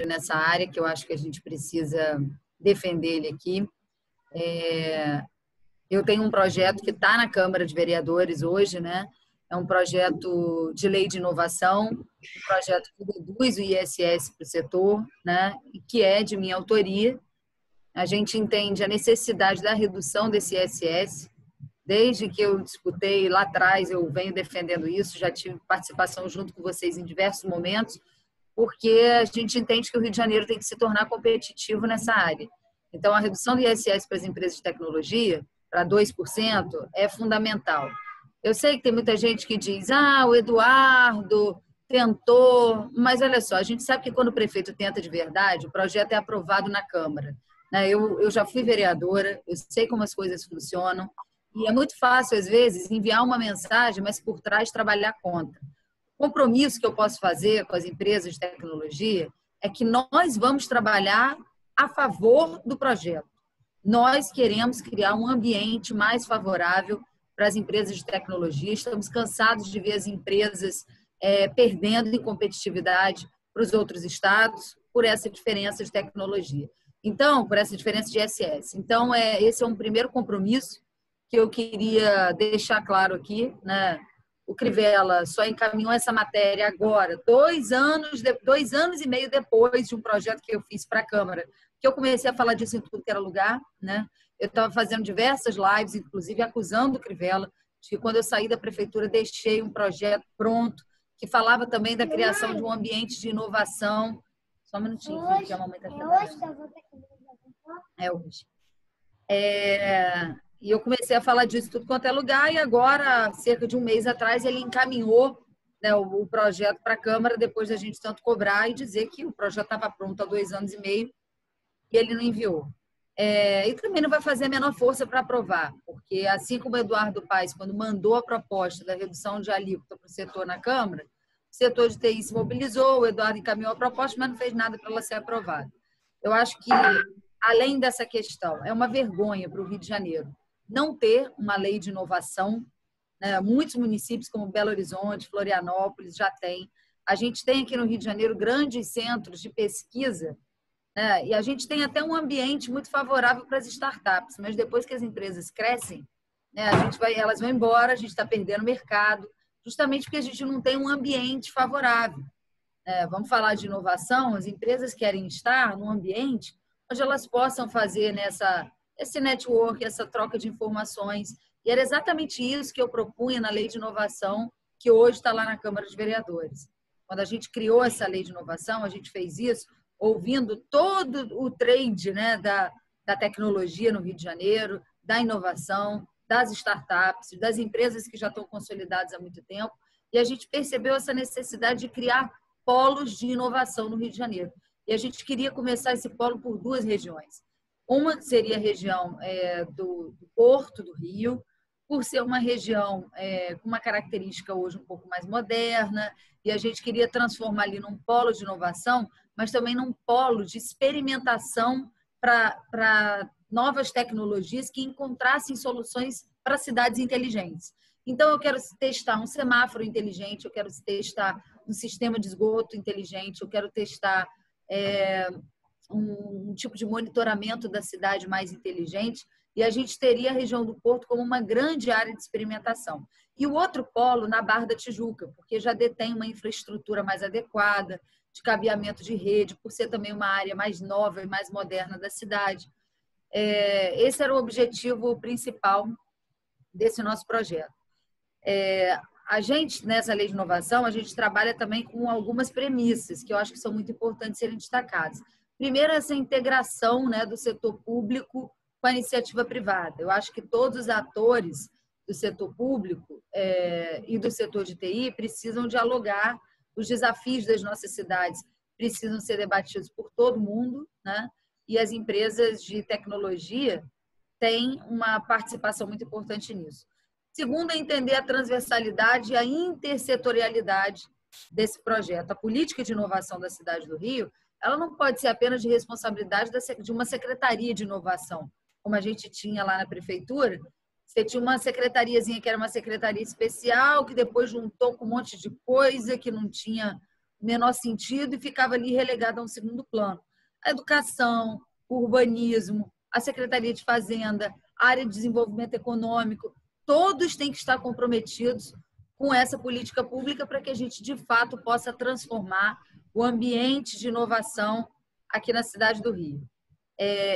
nessa área, que eu acho que a gente precisa defender ele aqui. Eu tenho um projeto que está na Câmara de Vereadores hoje, né? É um projeto de lei de inovação, um projeto que reduz o ISS para o setor, né? E que é de minha autoria. A gente entende a necessidade da redução desse ISS. Desde que eu disputei lá atrás, eu venho defendendo isso, já tive participação junto com vocês em diversos momentos, porque a gente entende que o Rio de Janeiro tem que se tornar competitivo nessa área. Então, a redução do ISS para as empresas de tecnologia, para 2%, é fundamental. Eu sei que tem muita gente que diz, o Eduardo tentou, mas olha só, a gente sabe que quando o prefeito tenta de verdade, o projeto é aprovado na Câmara. Eu já fui vereadora, eu sei como as coisas funcionam, e é muito fácil, às vezes, enviar uma mensagem, mas por trás trabalhar contra. O compromisso que eu posso fazer com as empresas de tecnologia é que nós vamos trabalhar a favor do projeto. Nós queremos criar um ambiente mais favorável para as empresas de tecnologia. Estamos cansados de ver as empresas perdendo em competitividade para os outros estados por essa diferença de tecnologia. Então, por essa diferença de ISS. Então, esse é um primeiro compromisso que eu queria deixar claro aqui, né? O Crivella só encaminhou essa matéria agora, 2 anos e meio depois de um projeto que eu fiz para a Câmara, que eu comecei a falar disso em tudo que era lugar, né? Eu estava fazendo diversas lives, inclusive acusando o Crivella de que quando eu saí da prefeitura deixei um projeto pronto que falava também da criação de um ambiente de inovação. Só um minutinho, filho, que a mamãe está trabalhando. É hoje. E eu comecei a falar disso tudo quanto é lugar, e agora, cerca de um mês atrás, ele encaminhou, né, o projeto para a Câmara, depois da gente tanto cobrar e dizer que o projeto estava pronto há 2 anos e meio e ele não enviou. E também não vai fazer a menor força para aprovar, porque assim como o Eduardo Paes, quando mandou a proposta da redução de alíquota para o setor na Câmara, o setor de TI se mobilizou, o Eduardo encaminhou a proposta, mas não fez nada para ela ser aprovada. Eu acho que, além dessa questão, é uma vergonha para o Rio de Janeiro não ter uma lei de inovação, né? Muitos municípios, como Belo Horizonte, Florianópolis, já têm. A gente tem aqui no Rio de Janeiro grandes centros de pesquisa, né? E a gente tem até um ambiente muito favorável para as startups, mas depois que as empresas crescem, né, elas vão embora, a gente está perdendo mercado, justamente porque a gente não tem um ambiente favorável. Vamos falar de inovação, as empresas querem estar num ambiente onde elas possam fazer esse network, essa troca de informações. E era exatamente isso que eu propunha na Lei de Inovação, que hoje está lá na Câmara de Vereadores. Quando a gente criou essa Lei de Inovação, a gente fez isso ouvindo todo o trade, né, da tecnologia no Rio de Janeiro, da inovação, das startups, das empresas que já estão consolidadas há muito tempo, e a gente percebeu essa necessidade de criar polos de inovação no Rio de Janeiro. E a gente queria começar esse polo por 2 regiões. Uma seria a região do Porto do Rio, por ser uma região com uma característica hoje um pouco mais moderna, e a gente queria transformar ali num polo de inovação, mas também num polo de experimentação para novas tecnologias que encontrassem soluções para cidades inteligentes. Então, eu quero testar um semáforo inteligente, eu quero testar um sistema de esgoto inteligente, eu quero testar um tipo de monitoramento da cidade mais inteligente, e a gente teria a região do Porto como uma grande área de experimentação. E o outro polo na Barra da Tijuca, porque já detém uma infraestrutura mais adequada, de cabeamento de rede, por ser também uma área mais nova e mais moderna da cidade. Esse era o objetivo principal desse nosso projeto. A gente, nessa Lei de Inovação, a gente trabalha também com algumas premissas que eu acho que são muito importantes serem destacadas. Primeiro, essa integração, né, do setor público com a iniciativa privada. Eu acho que todos os atores do setor público e do setor de TI precisam dialogar, os desafios das nossas cidades precisam ser debatidos por todo mundo, né? E as empresas de tecnologia têm uma participação muito importante nisso. Segundo, é entender a transversalidade e a intersetorialidade desse projeto. A política de inovação da cidade do Rio, ela não pode ser apenas de responsabilidade de uma secretaria de inovação, como a gente tinha lá na prefeitura. Você tinha uma secretariazinha que era uma secretaria especial, que depois juntou com um monte de coisa, que não tinha menor sentido e ficava ali relegada a um segundo plano. A educação, o urbanismo, a Secretaria de Fazenda, a área de desenvolvimento econômico, todos têm que estar comprometidos com essa política pública para que a gente, de fato, possa transformar o ambiente de inovação aqui na cidade do Rio.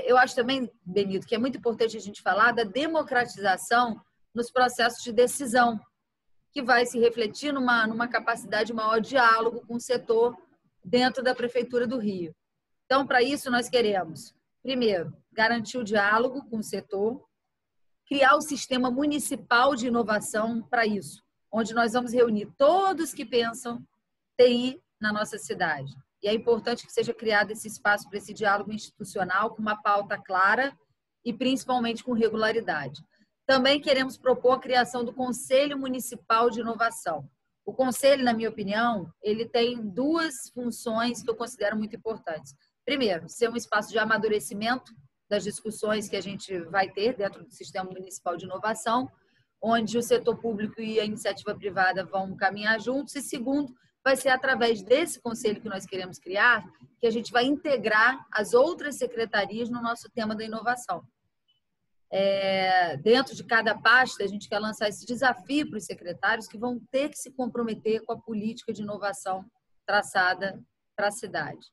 Eu acho também, Benito, que é muito importante a gente falar da democratização nos processos de decisão, que vai se refletir numa capacidade de maior diálogo com o setor dentro da Prefeitura do Rio. Então, para isso, nós queremos, primeiro, garantir o diálogo com o setor, criar o sistema municipal de inovação para isso, onde nós vamos reunir todos que pensam TI na nossa cidade. E é importante que seja criado esse espaço para esse diálogo institucional com uma pauta clara e principalmente com regularidade. Também queremos propor a criação do Conselho Municipal de Inovação. O Conselho, na minha opinião, ele tem duas funções que eu considero muito importantes. Primeiro, ser um espaço de amadurecimento das discussões que a gente vai ter dentro do Sistema Municipal de Inovação, onde o setor público e a iniciativa privada vão caminhar juntos. E segundo, vai ser através desse conselho que nós queremos criar que a gente vai integrar as outras secretarias no nosso tema da inovação. Dentro de cada pasta, a gente quer lançar esse desafio para os secretários que vão ter que se comprometer com a política de inovação traçada para a cidade.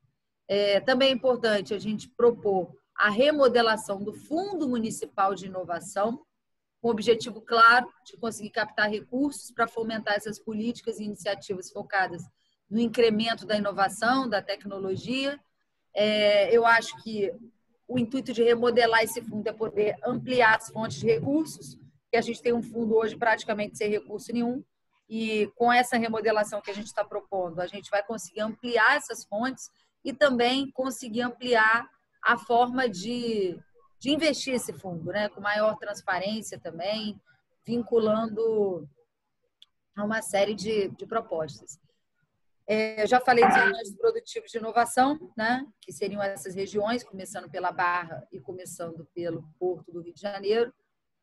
Também é importante a gente propor a remodelação do Fundo Municipal de Inovação, com o objetivo claro de conseguir captar recursos para fomentar essas políticas e iniciativas focadas no incremento da inovação, da tecnologia. Eu acho que o intuito de remodelar esse fundo é poder ampliar as fontes de recursos, que a gente tem um fundo hoje praticamente sem recurso nenhum, e com essa remodelação que a gente está propondo, a gente vai conseguir ampliar essas fontes e também conseguir ampliar a forma de investir esse fundo, né? Com maior transparência também, vinculando a uma série de propostas. Eu já falei dos regiões produtivos de inovação, né? Que seriam essas regiões, começando pela Barra e começando pelo Porto do Rio de Janeiro.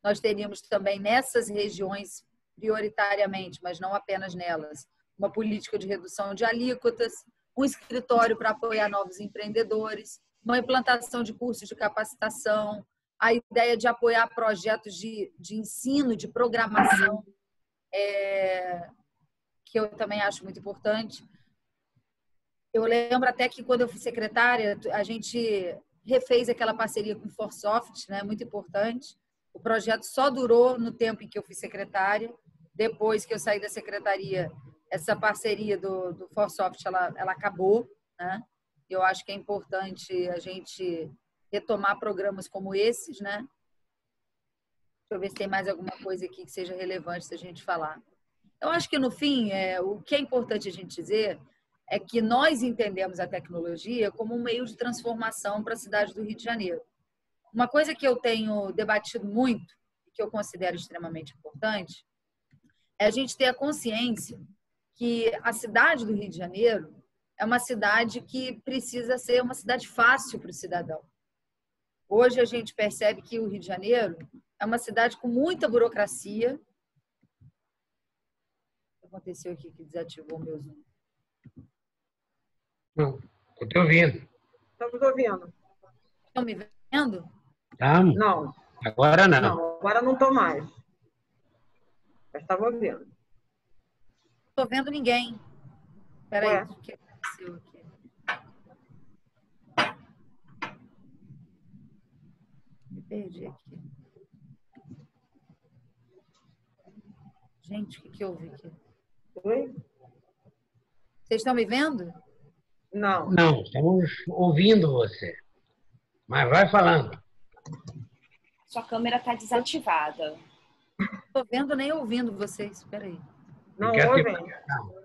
Nós teríamos também nessas regiões, prioritariamente, mas não apenas nelas, uma política de redução de alíquotas, um escritório para apoiar novos empreendedores, uma implantação de cursos de capacitação, a ideia de apoiar projetos de ensino, de programação, que eu também acho muito importante. Eu lembro até que quando eu fui secretária, a gente refez aquela parceria com o Forsoft, né? Muito importante. O projeto só durou no tempo em que eu fui secretária. Depois que eu saí da secretaria, essa parceria do Forsoft, ela acabou, né? Eu acho que é importante a gente retomar programas como esses, né? Deixa eu ver se tem mais alguma coisa aqui que seja relevante se a gente falar. Eu acho que, no fim, o que é importante a gente dizer é que nós entendemos a tecnologia como um meio de transformação para a cidade do Rio de Janeiro. Uma coisa que eu tenho debatido muito, e que eu considero extremamente importante, é a gente ter a consciência que a cidade do Rio de Janeiro é uma cidade que precisa ser uma cidade fácil para o cidadão. Hoje a gente percebe que o Rio de Janeiro é uma cidade com muita burocracia. O que aconteceu aqui que desativou o meu Zoom? Não, estou te ouvindo. Estamos ouvindo. Estão me vendo? Estamos? Não. Agora não. Não, agora não estou mais. Mas estava ouvindo. Não estou vendo ninguém. Espera aí, Ué. o que aconteceu aqui? Me perdi aqui. Gente, o que houve aqui? Oi? Vocês estão me vendo? Não. Não, estamos ouvindo você. Mas vai falando. Sua câmera está desativada. Não estou vendo nem ouvindo vocês. Espera aí. Não Quer ter- ouvem. Não.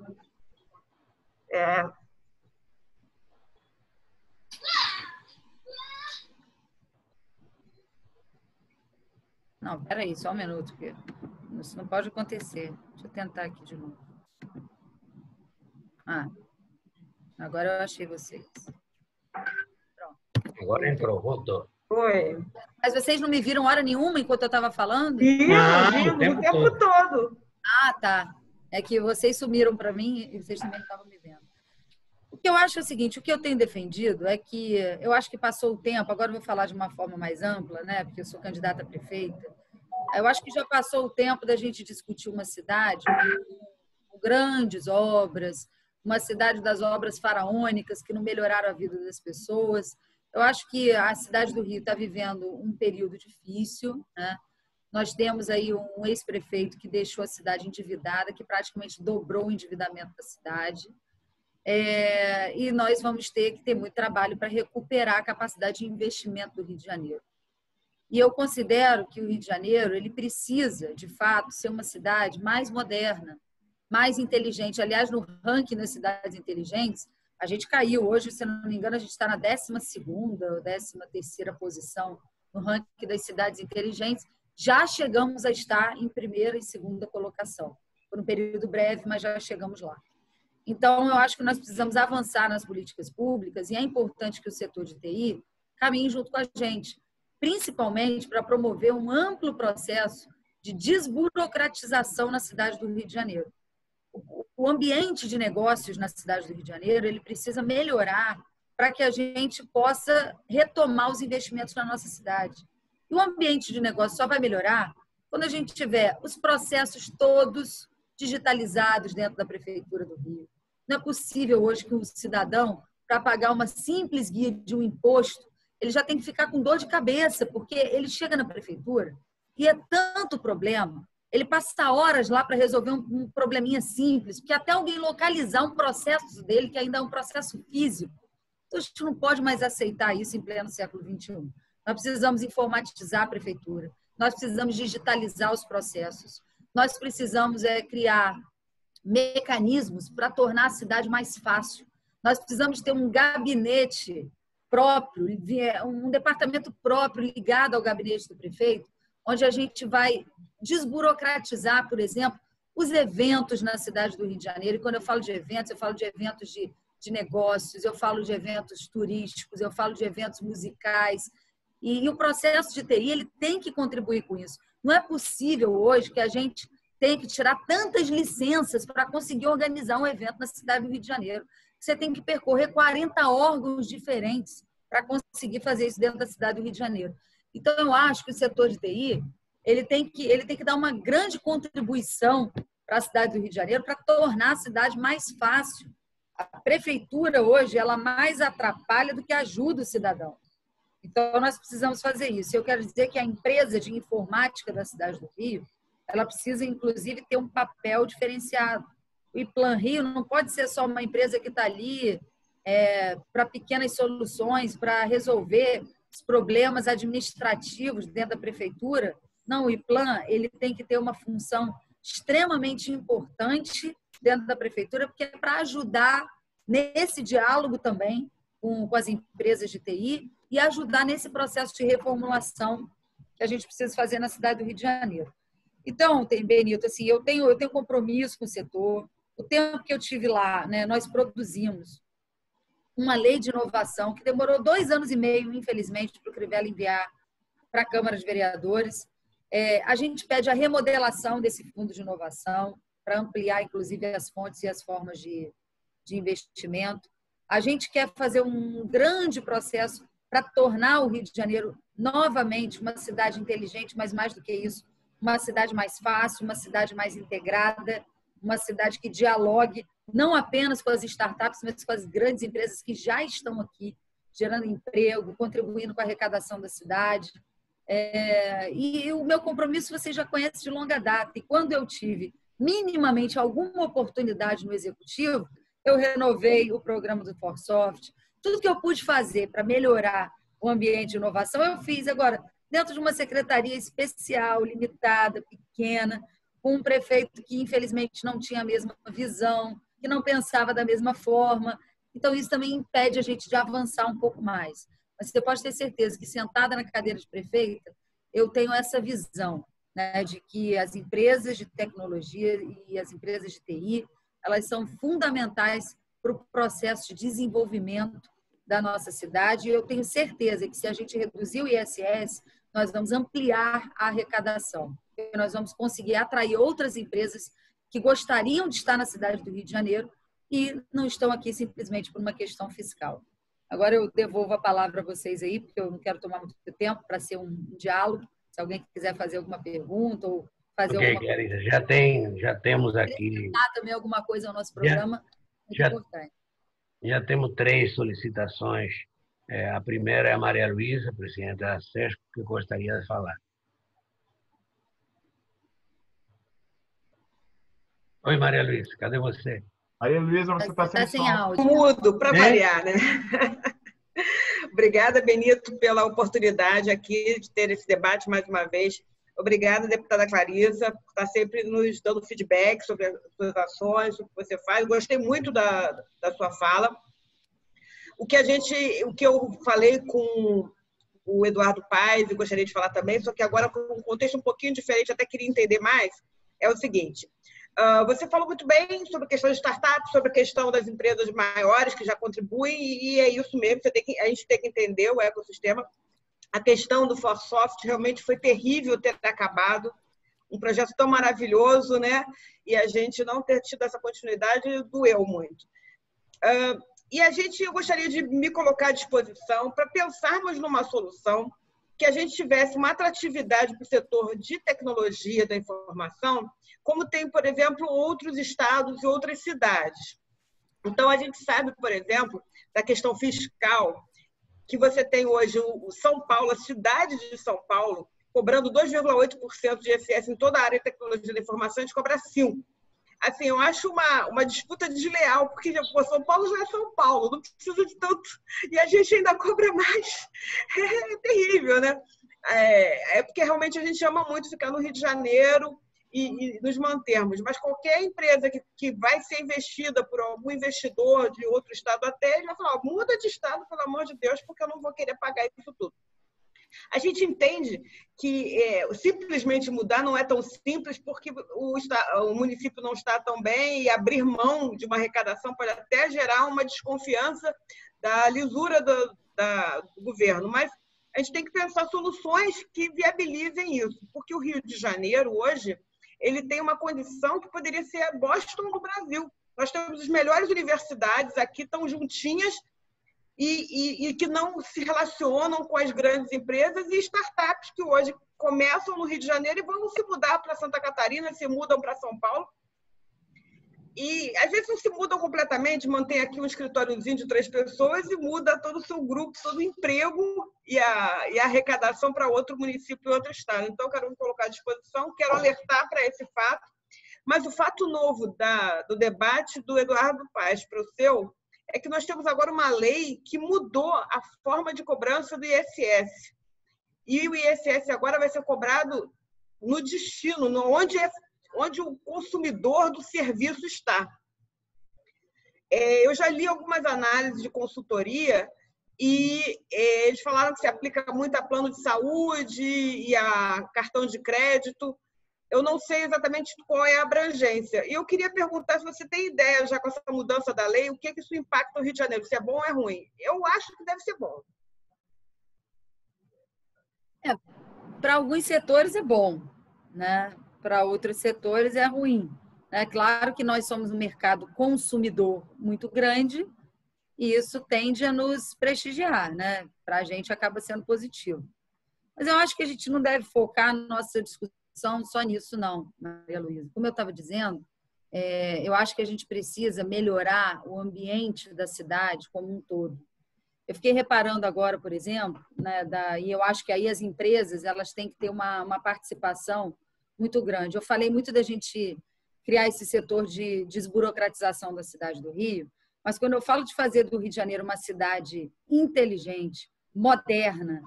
Não, espera aí, só um minuto. Porque isso não pode acontecer. Deixa eu tentar aqui de novo. Agora eu achei vocês. Agora entrou, voltou. Oi. Mas vocês não me viram hora nenhuma enquanto eu estava falando? Vimos, Não, vimos o o tempo tempo todo. Ah, tá. É que vocês sumiram para mim e vocês também não estavam me vendo. que eu acho é o seguinte, o que eu tenho defendido é que eu acho que passou o tempo, agora eu vou falar de uma forma mais ampla, né, porque eu sou candidata a prefeita, eu acho que já passou o tempo da gente discutir uma cidade com grandes obras, uma cidade das obras faraônicas que não melhoraram a vida das pessoas. Eu acho que a cidade do Rio está vivendo um período difícil, né? Nós temos aí um ex-prefeito que deixou a cidade endividada, que praticamente dobrou o endividamento da cidade. E nós vamos ter que ter muito trabalho para recuperar a capacidade de investimento do Rio de Janeiro. E eu considero que o Rio de Janeiro ele precisa, de fato, ser uma cidade mais moderna, mais inteligente. Aliás, no ranking das cidades inteligentes, a gente caiu. Hoje, se não me engano, a gente está na 12ª ou 13ª posição no ranking das cidades inteligentes. Já chegamos a estar em primeira e segunda colocação. Por um período breve, mas já chegamos lá. Então, eu acho que nós precisamos avançar nas políticas públicas e é importante que o setor de TI caminhe junto com a gente, principalmente para promover um amplo processo de desburocratização na cidade do Rio de Janeiro. O ambiente de negócios na cidade do Rio de Janeiro ele precisa melhorar para que a gente possa retomar os investimentos na nossa cidade. E o ambiente de negócio só vai melhorar quando a gente tiver os processos todos digitalizados dentro da Prefeitura do Rio. Não é possível hoje que um cidadão, para pagar uma simples guia de um imposto, ele já tem que ficar com dor de cabeça, porque ele chega na prefeitura e é tanto problema, ele passa horas lá para resolver um probleminha simples, porque até alguém localizar um processo dele, que ainda é um processo físico. Então, a gente não pode mais aceitar isso em pleno século XXI. Nós precisamos informatizar a prefeitura, nós precisamos digitalizar os processos, nós precisamos criar mecanismos para tornar a cidade mais fácil. Nós precisamos ter um gabinete próprio, um departamento próprio ligado ao gabinete do prefeito, onde a gente vai desburocratizar, por exemplo, os eventos na cidade do Rio de Janeiro. E quando eu falo de eventos, eu falo de eventos de negócios, eu falo de eventos turísticos, eu falo de eventos musicais. E o processo de TI ele tem que contribuir com isso. Não é possível hoje que a gente tenha que tirar tantas licenças para conseguir organizar um evento na cidade do Rio de Janeiro. Você tem que percorrer 40 órgãos diferentes para conseguir fazer isso dentro da cidade do Rio de Janeiro. Então, eu acho que o setor de TI ele tem que dar uma grande contribuição para a cidade do Rio de Janeiro para tornar a cidade mais fácil. A prefeitura, hoje, ela mais atrapalha do que ajuda o cidadão. Então, nós precisamos fazer isso. Eu quero dizer que a empresa de informática da cidade do Rio, ela precisa, inclusive, ter um papel diferenciado. O iPlan Rio não pode ser só uma empresa que está ali para pequenas soluções, para resolver os problemas administrativos dentro da prefeitura. Não, o iPlan ele tem que ter uma função extremamente importante dentro da prefeitura, porque é para ajudar nesse diálogo também com as empresas de TI e ajudar nesse processo de reformulação que a gente precisa fazer na cidade do Rio de Janeiro. Então, Benito, assim, eu tenho compromisso com o setor. O tempo que eu tive lá, né, nós produzimos uma lei de inovação que demorou 2 anos e meio, infelizmente, para o Crivella enviar para a Câmara de Vereadores. A gente pede a remodelação desse fundo de inovação para ampliar, inclusive, as fontes e as formas de investimento. A gente quer fazer um grande processo para tornar o Rio de Janeiro novamente uma cidade inteligente, mas mais do que isso, uma cidade mais fácil, uma cidade mais integrada, uma cidade que dialogue não apenas com as startups, mas com as grandes empresas que já estão aqui, gerando emprego, contribuindo com a arrecadação da cidade. E o meu compromisso você já conhece de longa data. E quando eu tive minimamente alguma oportunidade no Executivo, eu renovei o programa do Forsoft. Tudo que eu pude fazer para melhorar o ambiente de inovação, eu fiz. Agora, dentro de uma secretaria especial, limitada, pequena, com um prefeito que, infelizmente, não tinha a mesma visão, que não pensava da mesma forma. Então, isso também impede a gente de avançar um pouco mais. Mas você pode ter certeza que, sentada na cadeira de prefeita, eu tenho essa visão, né, de que as empresas de tecnologia e as empresas de TI, elas são fundamentais para o processo de desenvolvimento da nossa cidade. E eu tenho certeza que, se a gente reduzir o ISS, nós vamos ampliar a arrecadação. Nós vamos conseguir atrair outras empresas que gostariam de estar na cidade do Rio de Janeiro, e não estão aqui simplesmente por uma questão fiscal. Agora eu devolvo a palavra a vocês aí, porque eu não quero tomar muito tempo para ser um diálogo. Se alguém quiser fazer alguma pergunta ou fazer alguma coisa. Querida, já temos aqui. Também alguma coisa ao nosso Já- programa, muito já- importante. Já temos 3 solicitações. A primeira é a Maria Luísa, presidente da SESC, que gostaria de falar. Oi, Maria Luísa, cadê você? Maria Luísa, você está sem áudio. Mudo, para Né? variar, né? Obrigada, Benito, pela oportunidade aqui de ter esse debate mais uma vez. Obrigada, deputada Clarisa, por estar sempre nos dando feedback sobre as suas ações, o que você faz. Gostei muito da sua fala. O que eu falei com o Eduardo Paes, e gostaria de falar também, só que agora com um contexto um pouquinho diferente, até queria entender mais, é o seguinte. Você falou muito bem sobre a questão de startups, sobre a questão das empresas maiores que já contribuem, e é isso mesmo, a gente tem que entender o ecossistema. A questão do ForSoft realmente foi terrível ter acabado, um projeto tão maravilhoso, né? E a gente não ter tido essa continuidade doeu muito. Eu gostaria de me colocar à disposição para pensarmos numa solução que a gente tivesse uma atratividade para o setor de tecnologia da informação, como tem, por exemplo, outros estados e outras cidades. Então, a gente sabe, por exemplo, da questão fiscal, que você tem hoje o São Paulo, a cidade de São Paulo, cobrando 2,8% de ISS em toda a área de tecnologia da informação, a gente cobra 5%. Assim, eu acho uma disputa desleal, porque São Paulo já é São Paulo, não precisa de tanto, e a gente ainda cobra mais. É terrível, né? É porque realmente a gente ama muito ficar no Rio de Janeiro e nos mantermos, mas qualquer empresa que vai ser investida por algum investidor de outro estado até, ele vai falar, muda de estado, pelo amor de Deus, porque eu não vou querer pagar isso tudo. A gente entende que simplesmente mudar não é tão simples, porque o município não está tão bem e abrir mão de uma arrecadação pode até gerar uma desconfiança da lisura do governo. Mas a gente tem que pensar soluções que viabilizem isso, porque o Rio de Janeiro, hoje, ele tem uma condição que poderia ser a Boston do Brasil. Nós temos as melhores universidades aqui, tão juntinhas, e que não se relacionam com as grandes empresas e startups que hoje começam no Rio de Janeiro e vão se mudar para Santa Catarina, se mudam para São Paulo. E, às vezes, não se mudam completamente, mantém aqui um escritóriozinho de 3 pessoas e muda todo o seu grupo, todo o emprego e a arrecadação para outro município e outro estado. Então, eu quero me colocar à disposição, quero alertar para esse fato. Mas o fato novo do debate do Eduardo Paes para o seu é que nós temos agora uma lei que mudou a forma de cobrança do ISS. E o ISS agora vai ser cobrado no destino, onde o consumidor do serviço está. Eu já li algumas análises de consultoria e eles falaram que se aplica muito a plano de saúde e a cartão de crédito. Eu não sei exatamente qual é a abrangência. E eu queria perguntar se você tem ideia, já com essa mudança da lei, o que isso impacta no Rio de Janeiro, se é bom ou é ruim. Eu acho que deve ser bom. Para alguns setores é bom, né? Para outros setores é ruim. É claro que nós somos um mercado consumidor muito grande e isso tende a nos prestigiar, né? Para a gente acaba sendo positivo. Mas eu acho que a gente não deve focar na nossa discussão só nisso, não, Maria Luísa. Como eu estava dizendo, eu acho que a gente precisa melhorar o ambiente da cidade como um todo. Eu fiquei reparando agora, por exemplo, né, e eu acho que aí as empresas elas têm que ter uma participação muito grande. Eu falei muito da gente criar esse setor de desburocratização da cidade do Rio, mas quando eu falo de fazer do Rio de Janeiro uma cidade inteligente, moderna,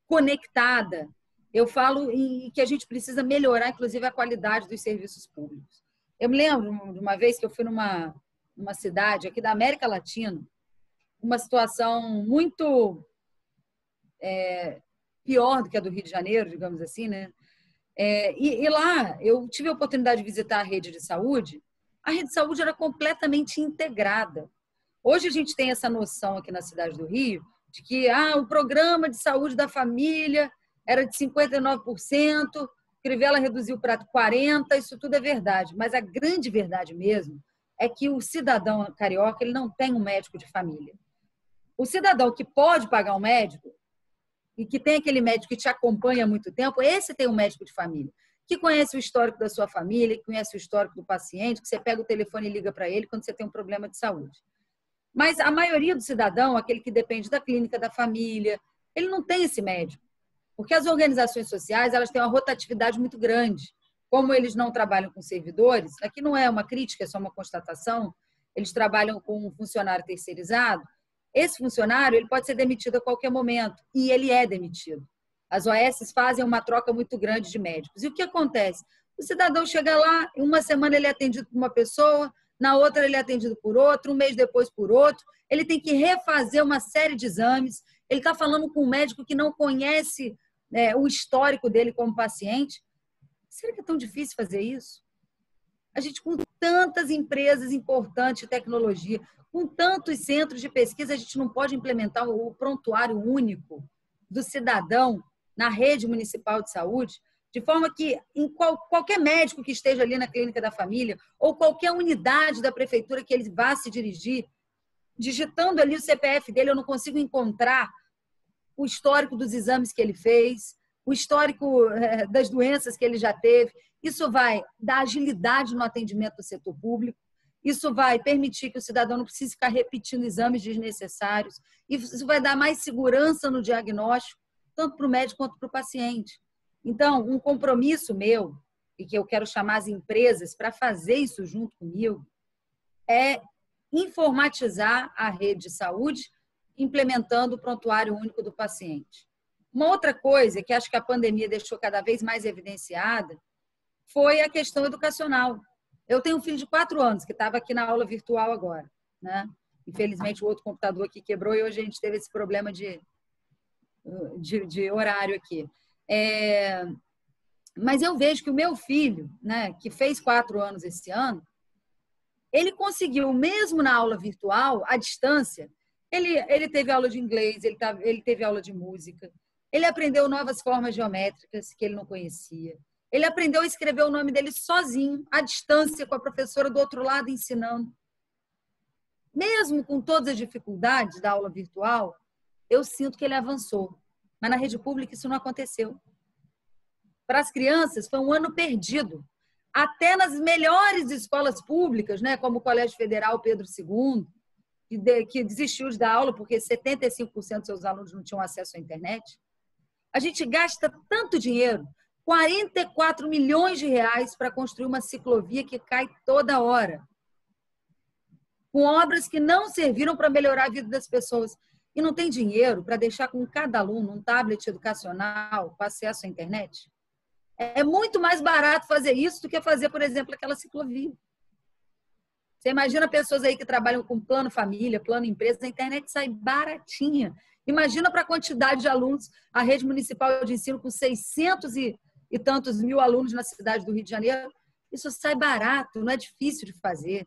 conectada, eu falo que a gente precisa melhorar, inclusive, a qualidade dos serviços públicos. Eu me lembro de uma vez que eu fui numa cidade aqui da América Latina, uma situação muito pior do que a do Rio de Janeiro, digamos assim, né? E lá eu tive a oportunidade de visitar a rede de saúde. A rede de saúde era completamente integrada. Hoje a gente tem essa noção aqui na cidade do Rio de que o programa de saúde da família era de 59%, Crivella reduziu para 40%, isso tudo é verdade. Mas a grande verdade mesmo é que o cidadão carioca ele não tem um médico de família. O cidadão que pode pagar um médico e que tem aquele médico que te acompanha há muito tempo, esse tem um médico de família, que conhece o histórico da sua família, que conhece o histórico do paciente, que você pega o telefone e liga para ele quando você tem um problema de saúde. Mas a maioria do cidadão, aquele que depende da clínica, da família, ele não tem esse médico. Porque as organizações sociais elas têm uma rotatividade muito grande. Como eles não trabalham com servidores, aqui não é uma crítica, é só uma constatação, eles trabalham com um funcionário terceirizado, esse funcionário ele pode ser demitido a qualquer momento, e ele é demitido. As OS fazem uma troca muito grande de médicos. E o que acontece? O cidadão chega lá, em uma semana ele é atendido por uma pessoa, na outra ele é atendido por outro, um mês depois por outro, ele tem que refazer uma série de exames, ele está falando com um médico que não conhece o histórico dele como paciente. Será que é tão difícil fazer isso? A gente, com tantas empresas importantes de tecnologia, com tantos centros de pesquisa, a gente não pode implementar o prontuário único do cidadão na rede municipal de saúde, de forma que em qualquer médico que esteja ali na clínica da família ou qualquer unidade da prefeitura que ele vá se dirigir, digitando ali o CPF dele, eu não consigo encontrar o histórico dos exames que ele fez, o histórico das doenças que ele já teve. Isso vai dar agilidade no atendimento do setor público, isso vai permitir que o cidadão não precise ficar repetindo exames desnecessários, isso vai dar mais segurança no diagnóstico, tanto para o médico quanto para o paciente. Então, um compromisso meu, e que eu quero chamar as empresas para fazer isso junto comigo, é informatizar a rede de saúde, implementando o prontuário único do paciente. Uma outra coisa que acho que a pandemia deixou cada vez mais evidenciada foi a questão educacional. Eu tenho um filho de 4 anos que estava aqui na aula virtual agora, né? Infelizmente, o outro computador aqui quebrou e hoje a gente teve esse problema de horário aqui. Mas eu vejo que o meu filho, né, que fez 4 anos esse ano, ele conseguiu, mesmo na aula virtual, à distância, ele teve aula de inglês, ele teve aula de música, ele aprendeu novas formas geométricas que ele não conhecia, ele aprendeu a escrever o nome dele sozinho, à distância, com a professora do outro lado ensinando. Mesmo com todas as dificuldades da aula virtual, eu sinto que ele avançou. Mas na rede pública isso não aconteceu. Para as crianças foi um ano perdido. Até nas melhores escolas públicas, né, como o Colégio Federal Pedro II, que desistiu de dar aula porque 75% dos seus alunos não tinham acesso à internet. A gente gasta tanto dinheiro, 44 milhões de reais para construir uma ciclovia que cai toda hora, com obras que não serviram para melhorar a vida das pessoas. E não tem dinheiro para deixar com cada aluno um tablet educacional com acesso à internet. É muito mais barato fazer isso do que fazer, por exemplo, aquela ciclovia. Você imagina pessoas aí que trabalham com plano família, plano empresa, a internet sai baratinha. Imagina para a quantidade de alunos, a rede municipal de ensino com 600 e tantos mil alunos na cidade do Rio de Janeiro, isso sai barato, não é difícil de fazer.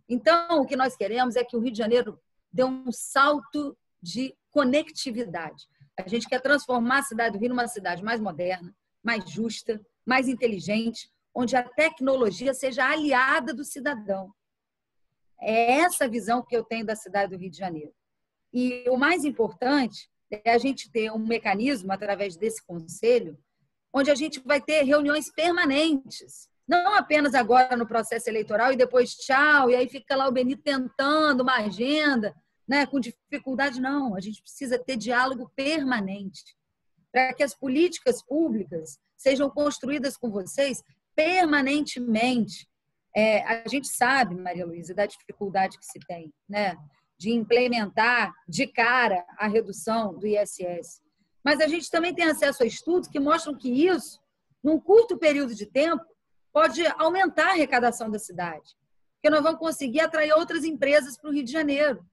Então, o que nós queremos é que o Rio de Janeiro dê um salto de conectividade. A gente quer transformar a cidade do Rio numa cidade mais moderna, mais justa, mais inteligente, onde a tecnologia seja aliada do cidadão. É essa a visão que eu tenho da cidade do Rio de Janeiro. E o mais importante é a gente ter um mecanismo, através desse conselho, onde a gente vai ter reuniões permanentes. Não apenas agora no processo eleitoral e depois tchau, e aí fica lá o Benito tentando uma agenda, né, com dificuldade. Não, a gente precisa ter diálogo permanente para que as políticas públicas sejam construídas com vocês permanentemente. A gente sabe, Maria Luísa, da dificuldade que se tem, né, de implementar de cara a redução do ISS. Mas a gente também tem acesso a estudos que mostram que isso, num curto período de tempo, pode aumentar a arrecadação da cidade. Porque nós vamos conseguir atrair outras empresas para o Rio de Janeiro.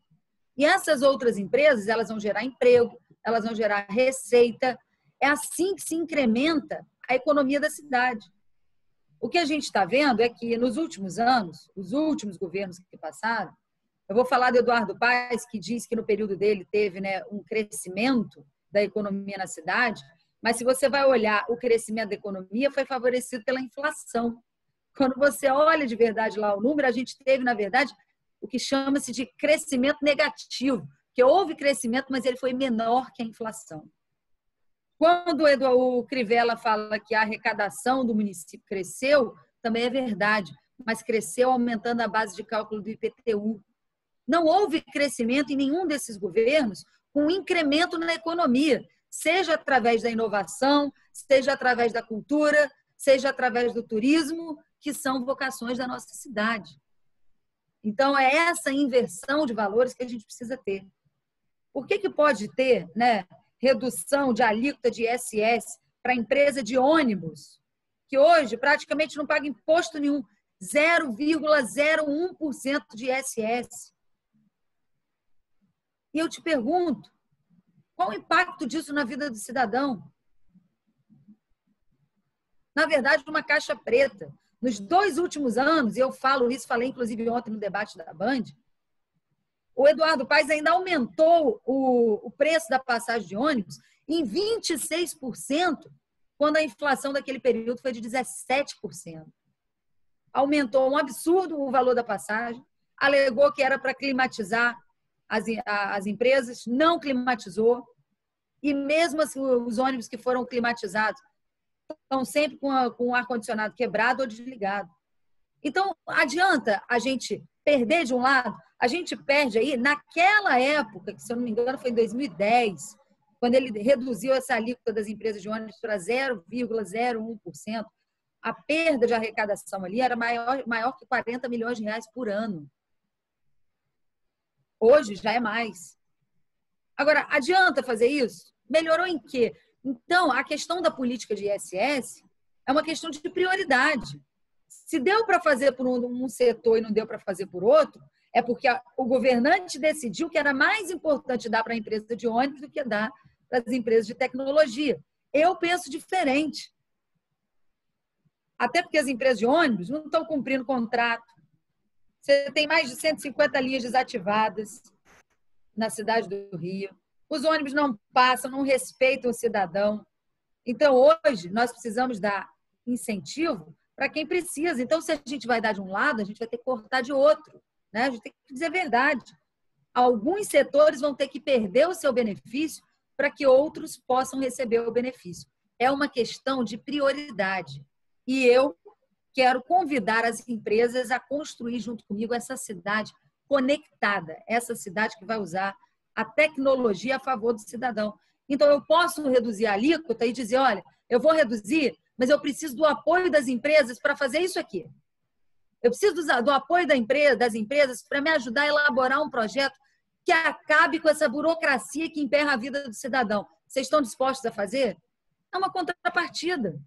E essas outras empresas, elas vão gerar emprego, elas vão gerar receita. É assim que se incrementa a economia da cidade. O que a gente está vendo é que, nos últimos anos, os últimos governos que passaram, eu vou falar do Eduardo Paes, que diz que no período dele teve, né, um crescimento da economia na cidade, mas se você vai olhar o crescimento da economia, foi favorecido pela inflação. quando você olha de verdade lá o número, a gente teve, na verdade, o que chama-se de crescimento negativo, que houve crescimento, mas ele foi menor que a inflação. Quando o Crivella fala que a arrecadação do município cresceu, também é verdade, mas cresceu aumentando a base de cálculo do IPTU. Não houve crescimento em nenhum desses governos com incremento na economia, seja através da inovação, seja através da cultura, seja através do turismo, que são vocações da nossa cidade. Então, é essa inversão de valores que a gente precisa ter. Por que pode ter, né, redução de alíquota de ISS para a empresa de ônibus, que hoje praticamente não paga imposto nenhum, 0,01% de ISS? E eu te pergunto, qual o impacto disso na vida do cidadão? Na verdade, uma caixa preta. Nos 2 últimos anos, e eu falo isso, falei inclusive ontem no debate da Band, o Eduardo Paes ainda aumentou o preço da passagem de ônibus em 26%, quando a inflação daquele período foi de 17%. Aumentou um absurdo o valor da passagem, alegou que era para climatizar as empresas, não climatizou, e mesmo assim, os ônibus que foram climatizados estão sempre com o ar-condicionado quebrado ou desligado. Então, adianta a gente perder de um lado, a gente perde aí, naquela época, que se eu não me engano foi em 2010, quando ele reduziu essa alíquota das empresas de ônibus para 0,01%, a perda de arrecadação ali era maior que 40 milhões de reais por ano. Hoje já é mais. Agora, adianta fazer isso? Melhorou em quê? Então, a questão da política de ISS é uma questão de prioridade. Se deu para fazer por um setor e não deu para fazer por outro, é porque o governante decidiu que era mais importante dar para a empresa de ônibus do que dar para as empresas de tecnologia. Eu penso diferente. Até porque as empresas de ônibus não estão cumprindo contrato. Você tem mais de 150 linhas desativadas na cidade do Rio. Os ônibus não passam, não respeitam o cidadão. Então, hoje, nós precisamos dar incentivo para quem precisa. Então, se a gente vai dar de um lado, a gente vai ter que cortar de outro, né? A gente tem que dizer a verdade. Alguns setores vão ter que perder o seu benefício para que outros possam receber o benefício. É uma questão de prioridade. E eu quero convidar as empresas a construir junto comigo essa cidade conectada, essa cidade que vai usar a tecnologia a favor do cidadão. Então, eu posso reduzir a alíquota e dizer, olha, eu vou reduzir, mas eu preciso do apoio das empresas para fazer isso aqui. Eu preciso do apoio das empresas para me ajudar a elaborar um projeto que acabe com essa burocracia que emperra a vida do cidadão. Vocês estão dispostos a fazer? É uma contrapartida.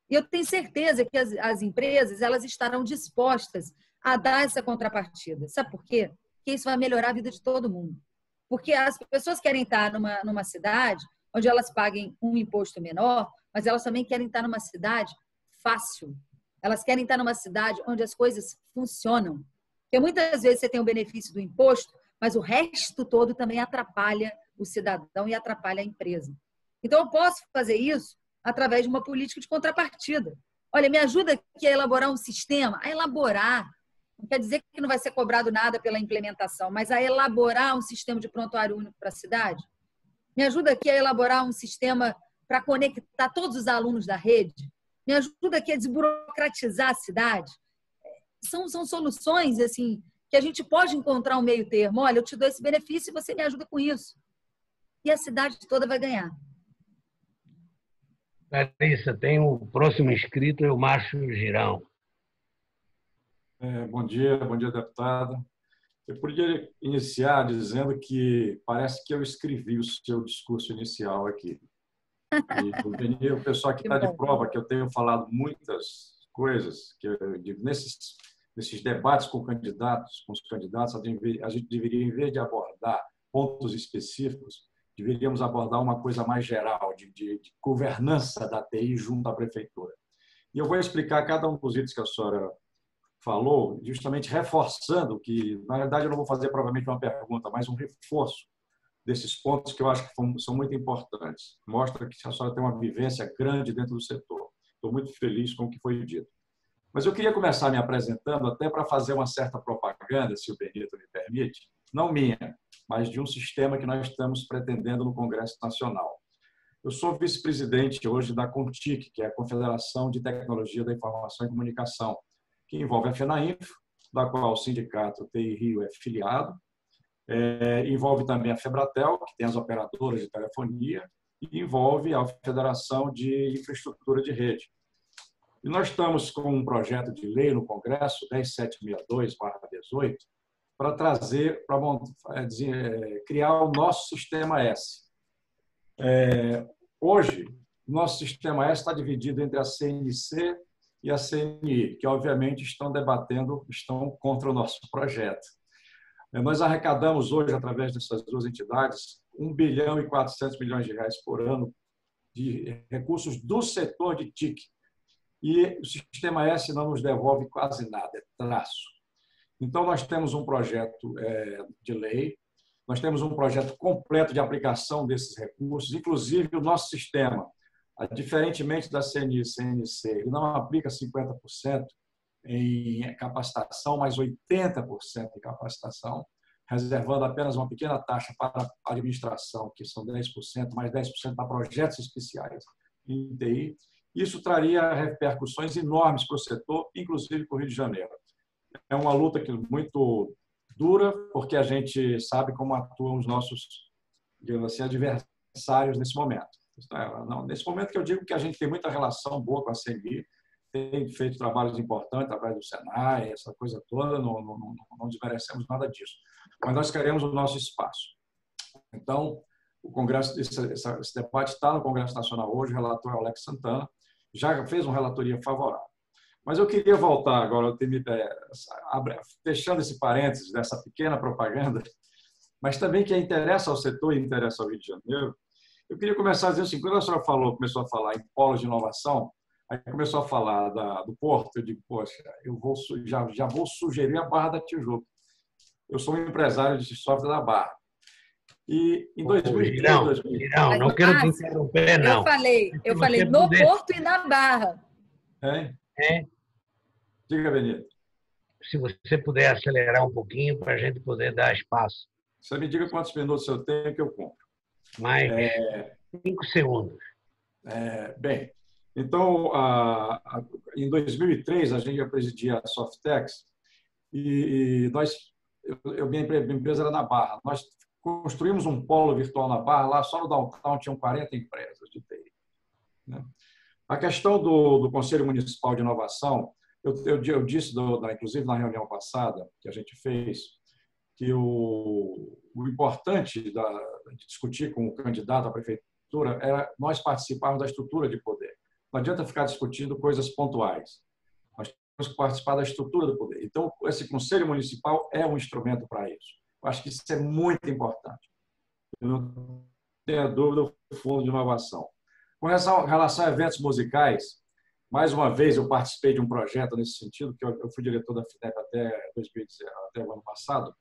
E eu tenho certeza que as empresas elas estarão dispostas a dar essa contrapartida. Sabe por quê? Porque isso vai melhorar a vida de todo mundo. Porque as pessoas querem estar numa cidade onde elas paguem um imposto menor, mas elas também querem estar numa cidade fácil. Elas querem estar numa cidade onde as coisas funcionam. Porque muitas vezes você tem o benefício do imposto, mas o resto todo também atrapalha o cidadão e atrapalha a empresa. Então, eu posso fazer isso através de uma política de contrapartida. Olha, me ajuda aqui a elaborar um sistema, a elaborar. Não quer dizer que não vai ser cobrado nada pela implementação, mas a elaborar um sistema de prontuário único para a cidade. Me ajuda aqui a elaborar um sistema para conectar todos os alunos da rede. Me ajuda aqui a desburocratizar a cidade. São soluções assim que a gente pode encontrar um meio termo. Olha, eu te dou esse benefício e você me ajuda com isso. E a cidade toda vai ganhar. Larissa, tem o próximo inscrito, é o Márcio Girão. Bom dia, deputada. Eu poderia iniciar dizendo que parece que eu escrevi o seu discurso inicial aqui. E o pessoal que está de prova que eu tenho falado muitas coisas, que eu digo, nesses debates com os candidatos, a gente deveria, em vez de abordar pontos específicos, deveríamos abordar uma coisa mais geral, de governança da TI junto à prefeitura. E eu vou explicar cada um dos itens que a senhora falou, justamente reforçando que, na verdade, eu não vou fazer provavelmente uma pergunta, mas um reforço desses pontos que eu acho que são muito importantes. Mostra que a senhora tem uma vivência grande dentro do setor. Estou muito feliz com o que foi dito. Mas eu queria começar me apresentando até para fazer uma certa propaganda, se o Benito me permite, não minha, mas de um sistema que nós estamos pretendendo no Congresso Nacional. Eu sou vice-presidente hoje da CONTIC, que é a Confederação de Tecnologia da Informação e Comunicação, que envolve a FENAINFO, da qual o Sindicato TI Rio é filiado, envolve também a FEBRATEL, que tem as operadoras de telefonia, e envolve a Federação de Infraestrutura de Rede. E nós estamos com um projeto de lei no Congresso, 10762/18, para trazer, para criar o nosso Sistema S. Hoje, o nosso Sistema S está dividido entre a CNC e a CNI, que obviamente estão contra o nosso projeto. Nós arrecadamos hoje, através dessas duas entidades, 1 bilhão e 400 milhões de reais por ano de recursos do setor de TIC. E o Sistema S não nos devolve quase nada, é traço. Então, nós temos um projeto de lei, nós temos um projeto completo de aplicação desses recursos, inclusive o nosso sistema, diferentemente da CNI e CNC, ele não aplica 50% em capacitação, mas 80% em capacitação, reservando apenas uma pequena taxa para a administração, que são 10%, mais 10% para projetos especiais em TI. Isso traria repercussões enormes para o setor, inclusive para o Rio de Janeiro. É uma luta muito dura, porque a gente sabe como atuam os nossos, digamos assim, adversários nesse momento. Nesse momento que eu digo que a gente tem muita relação boa com a CNI, tem feito trabalhos importantes através do Senai, essa coisa toda, não desmerecemos nada disso. Mas nós queremos o nosso espaço. Então, o Congresso, esse debate está no Congresso Nacional hoje, o relator é o Alex Santana, já fez uma relatoria favorável. Mas eu queria voltar agora, fechando esse parênteses dessa pequena propaganda, mas também que interessa ao setor e interessa ao Rio de Janeiro. Eu queria começar a dizer assim, quando a senhora começou a falar em polos de inovação, aí começou a falar do Porto, eu digo, poxa, já vou sugerir a Barra da Tijuca. Eu sou um empresário de software da Barra. E em 2003... Girão, não quero te interromper, não. Eu falei no Porto e na Barra. Diga, Benito. Se você puder acelerar um pouquinho para a gente poder dar espaço. Você me diga quantos minutos eu tenho que eu compro. Mais 5 segundos. Bem, então, em 2003, a gente já presidia a Softex e minha empresa era na Barra. Nós construímos um polo virtual na Barra, lá só no downtown tinham 40 empresas de TI. Né? A questão do Conselho Municipal de Inovação, eu disse, inclusive na reunião passada que a gente fez, que o importante de discutir com o candidato à prefeitura era nós participarmos da estrutura de poder. Não adianta ficar discutindo coisas pontuais. Nós temos que participar da estrutura do poder. Então, esse Conselho Municipal é um instrumento para isso. Eu acho que isso é muito importante. Eu não tenho dúvida do Fundo de Inovação. Com relação a eventos musicais, mais uma vez eu participei de um projeto nesse sentido, que eu fui diretor da FINEP até o ano passado,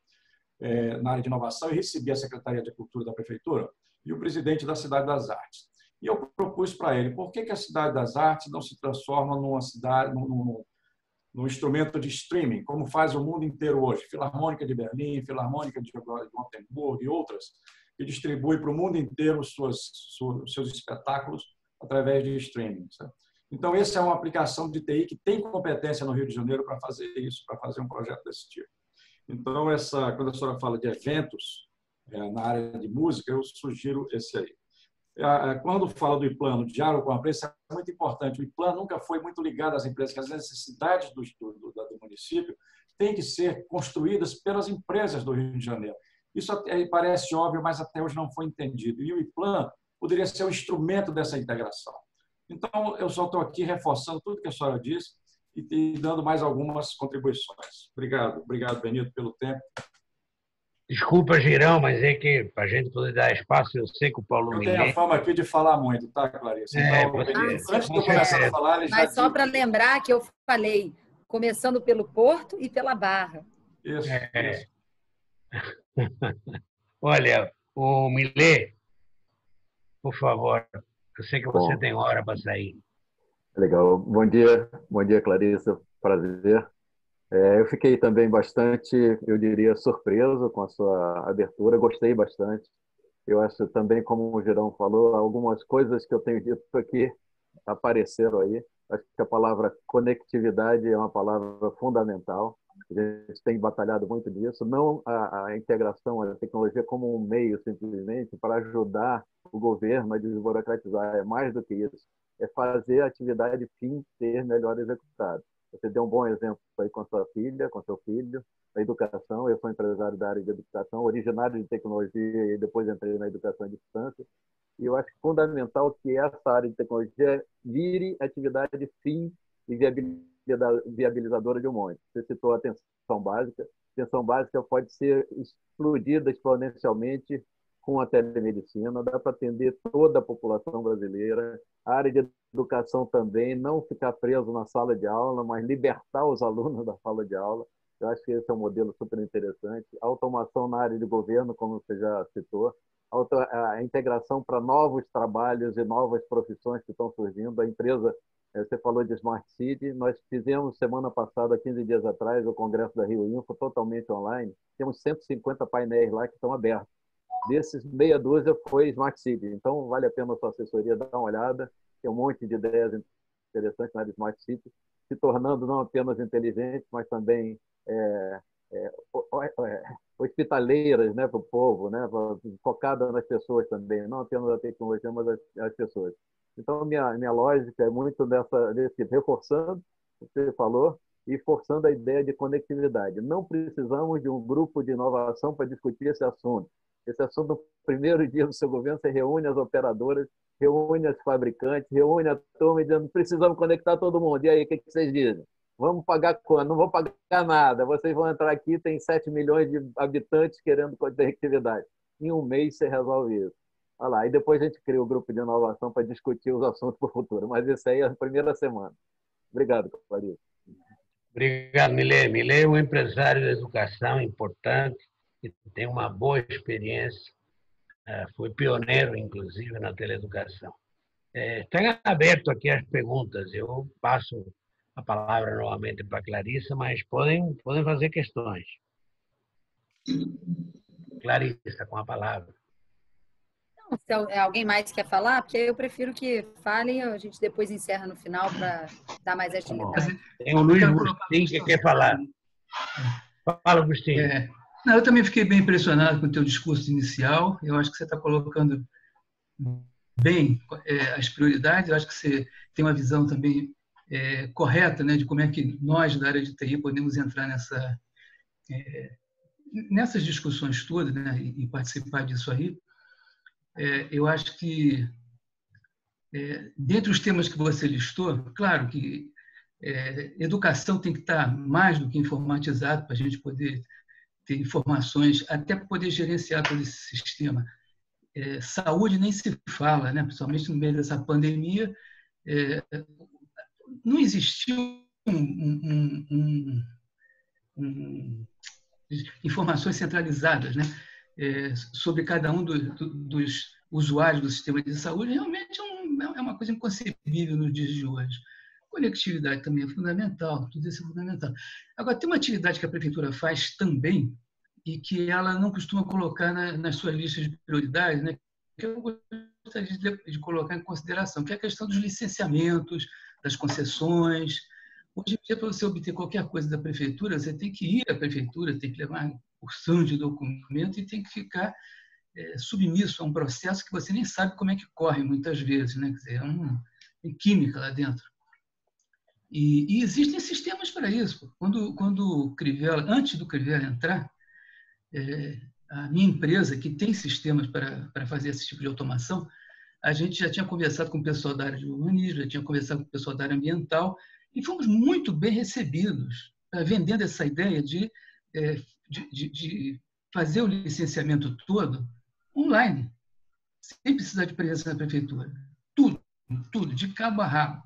na área de inovação, e recebi a Secretaria de Cultura da Prefeitura e o presidente da Cidade das Artes. E eu propus para ele, por que a Cidade das Artes não se transforma num instrumento de streaming, como faz o mundo inteiro hoje? Filarmônica de Berlim, Filarmônica de Gotemburgo e outras, que distribui para o mundo inteiro os seus espetáculos através de streaming. Certo? Então, essa é uma aplicação de TI que tem competência no Rio de Janeiro para fazer isso, para fazer um projeto desse tipo. Então, quando a senhora fala de eventos na área de música, eu sugiro esse aí. Quando fala do IPLAN, do diálogo com a empresa, é muito importante. O IPLAN nunca foi muito ligado às empresas, porque as necessidades do município têm que ser construídas pelas empresas do Rio de Janeiro. Isso parece óbvio, mas até hoje não foi entendido. E o IPLAN poderia ser um instrumento dessa integração. Então, eu só estou aqui reforçando tudo que a senhora disse e dando mais algumas contribuições. Obrigado, Benito, pelo tempo. Desculpa, Girão, mas é que para a gente poder dar espaço, eu sei que o Paulo Miguel... Eu tenho a fama aqui de falar muito, tá, Clarice? Então, antes de eu começar a falar... Mas só para lembrar que eu falei, começando pelo Porto e pela Barra. Isso. Olha, o Milê, por favor, eu sei que você tem hora para sair. Legal. Bom dia, Clarissa. prazer. Eu fiquei também bastante, eu diria, surpreso com a sua abertura, gostei bastante. Eu acho também, como o Girão falou, algumas coisas que eu tenho dito aqui apareceram aí. Acho que a palavra conectividade é uma palavra fundamental. A gente tem batalhado muito nisso, não a integração, a tecnologia como um meio simplesmente para ajudar o governo a desburocratizar. É mais do que isso. É fazer a atividade fim ser melhor executada. Você deu um bom exemplo aí com a sua filha, com seu filho, a educação. Eu sou empresário da área de educação, originário de tecnologia e depois entrei na educação à distância. E eu acho fundamental que essa área de tecnologia vire atividade fim e viabilizadora de um monte. Você citou a atenção básica. A atenção básica pode ser explodida exponencialmente com a telemedicina, dá para atender toda a população brasileira. A área de educação também, não ficar preso na sala de aula, mas libertar os alunos da sala de aula. Eu acho que esse é um modelo super interessante. A automação na área de governo, como você já citou, a integração para novos trabalhos e novas profissões que estão surgindo. A empresa, você falou de Smart City, nós fizemos semana passada, 15 dias atrás, o congresso da Rio Info, totalmente online. Temos 150 painéis lá que estão abertos. Desses, meia dúzia foi Smart City. Então, vale a pena a sua assessoria dar uma olhada. Tem um monte de ideias interessantes na área de Smart City, se tornando não apenas inteligentes, mas também hospitaleiras, né, para o povo, né, focada nas pessoas também, não apenas a tecnologia, mas as pessoas. Então, minha lógica é muito desse reforçando o que você falou e forçando a ideia de conectividade. Não precisamos de um grupo de inovação para discutir esse assunto. Esse assunto, no primeiro dia do seu governo, você reúne as operadoras, reúne as fabricantes, reúne a turma dizendo precisamos conectar todo mundo. E aí, o que vocês dizem? Vamos pagar quanto? Não vou pagar nada. Vocês vão entrar aqui, tem 7 milhões de habitantes querendo conectividade. Em um mês você resolve isso. Olha lá. E depois a gente cria o grupo de inovação para discutir os assuntos para o futuro. Mas isso aí é a primeira semana. Obrigado, Clarice. Obrigado, Milei. Milei é um empresário de educação importante, que tem uma boa experiência, foi pioneiro, inclusive, na teleeducação. Está aberto aqui as perguntas. Eu passo a palavra novamente para a Clarissa, mas podem fazer questões. Clarissa, com a palavra. Não, se alguém mais quer falar, porque eu prefiro que falem, a gente depois encerra no final para dar mais agilidade. Tem o Luiz Agostinho que quer falar. Fala, Agostinho. Não, eu também fiquei bem impressionado com o teu discurso inicial. Eu acho que você está colocando bem as prioridades. Eu acho que você tem uma visão também correta, né, de como é que nós, da área de TI, podemos entrar nessas discussões todas, né, e participar disso aí. Eu acho que, dentre os temas que você listou, claro que educação tem que estar mais do que informatizado para a gente poder ter informações, até para poder gerenciar todo esse sistema. Saúde nem se fala, né? Principalmente no meio dessa pandemia, não existiu informações centralizadas, né, sobre cada um dos usuários do sistema de saúde. Realmente é uma coisa inconcebível nos dias de hoje. Conectividade também é fundamental, tudo isso é fundamental. Agora, tem uma atividade que a prefeitura faz também e que ela não costuma colocar nas suas listas de prioridades, né, que eu gostaria de colocar em consideração, que é a questão dos licenciamentos, das concessões. Hoje em dia, para você obter qualquer coisa da prefeitura, você tem que ir à prefeitura, tem que levar porção de documento e tem que ficar submisso a um processo que você nem sabe como é que corre muitas vezes, né? Quer dizer, tem química lá dentro. E existem sistemas para isso. Quando o Crivella, antes do Crivella entrar, a minha empresa, que tem sistemas para fazer esse tipo de automação, a gente já tinha conversado com o pessoal da área de urbanismo, já tinha conversado com o pessoal da área ambiental, e fomos muito bem recebidos, vendendo essa ideia de fazer o licenciamento todo online, sem precisar de presença na prefeitura. Tudo, de cabo a rabo.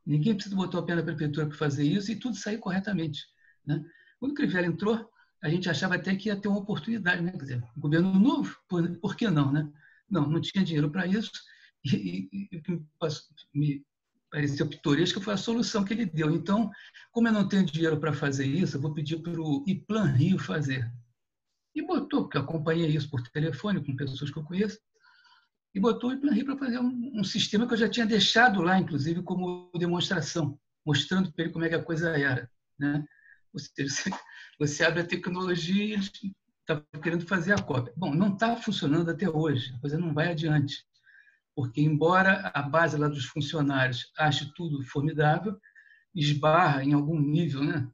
Ninguém precisa botar o pé na prefeitura para fazer isso e tudo sair corretamente, né? Quando o Crivella entrou, a gente achava até que ia ter uma oportunidade, né? Quer dizer, um governo novo, por que não, né? Não tinha dinheiro para isso. E me pareceu pitoresca, foi a solução que ele deu. Então, como eu não tenho dinheiro para fazer isso, eu vou pedir para o IPLAN Rio fazer. E botou, porque eu acompanhei isso por telefone com pessoas que eu conheço, e botou o IPLAN Rio para fazer um sistema que eu já tinha deixado lá, inclusive, como demonstração, mostrando para ele como é que a coisa era, né? Ou seja, você abre a tecnologia e eles estavam querendo fazer a cópia. Bom, não está funcionando até hoje, a coisa não vai adiante, porque, embora a base lá dos funcionários ache tudo formidável, esbarra em algum nível, né,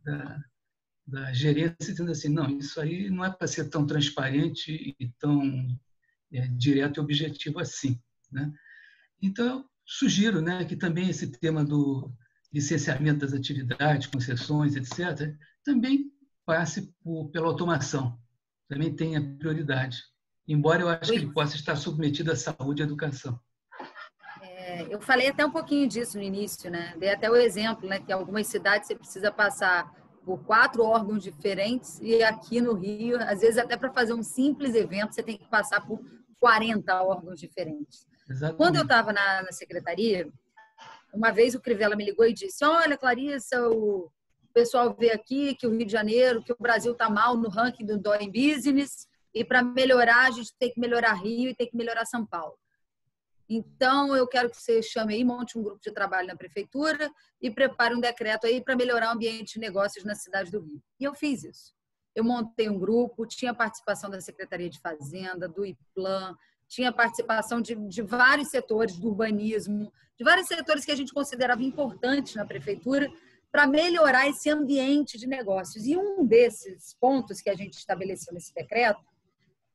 da gerência, dizendo assim, não, isso aí não é para ser tão transparente e tão direto e objetivo assim, né? Então, eu sugiro, né, que também esse tema do licenciamento das atividades, concessões, etc., também passe pela automação, também tenha prioridade, embora eu acho que ele possa estar submetido à saúde e à educação. Eu falei até um pouquinho disso no início, né? Dei até o exemplo, né, que em algumas cidades você precisa passar por 4 órgãos diferentes e aqui no Rio, às vezes até para fazer um simples evento, você tem que passar por 40 órgãos diferentes. Exatamente. Quando eu estava na secretaria, uma vez o Crivella me ligou e disse, olha, Clarissa, o pessoal vê aqui que o Rio de Janeiro, que o Brasil está mal no ranking do Doing Business e para melhorar, a gente tem que melhorar Rio e tem que melhorar São Paulo. Então, eu quero que você chame aí, monte um grupo de trabalho na prefeitura e prepare um decreto aí para melhorar o ambiente de negócios na cidade do Rio. E eu fiz isso. Eu montei um grupo, tinha participação da Secretaria de Fazenda, do IPLAN, tinha participação de vários setores do urbanismo, de vários setores que a gente considerava importantes na prefeitura para melhorar esse ambiente de negócios. E um desses pontos que a gente estabeleceu nesse decreto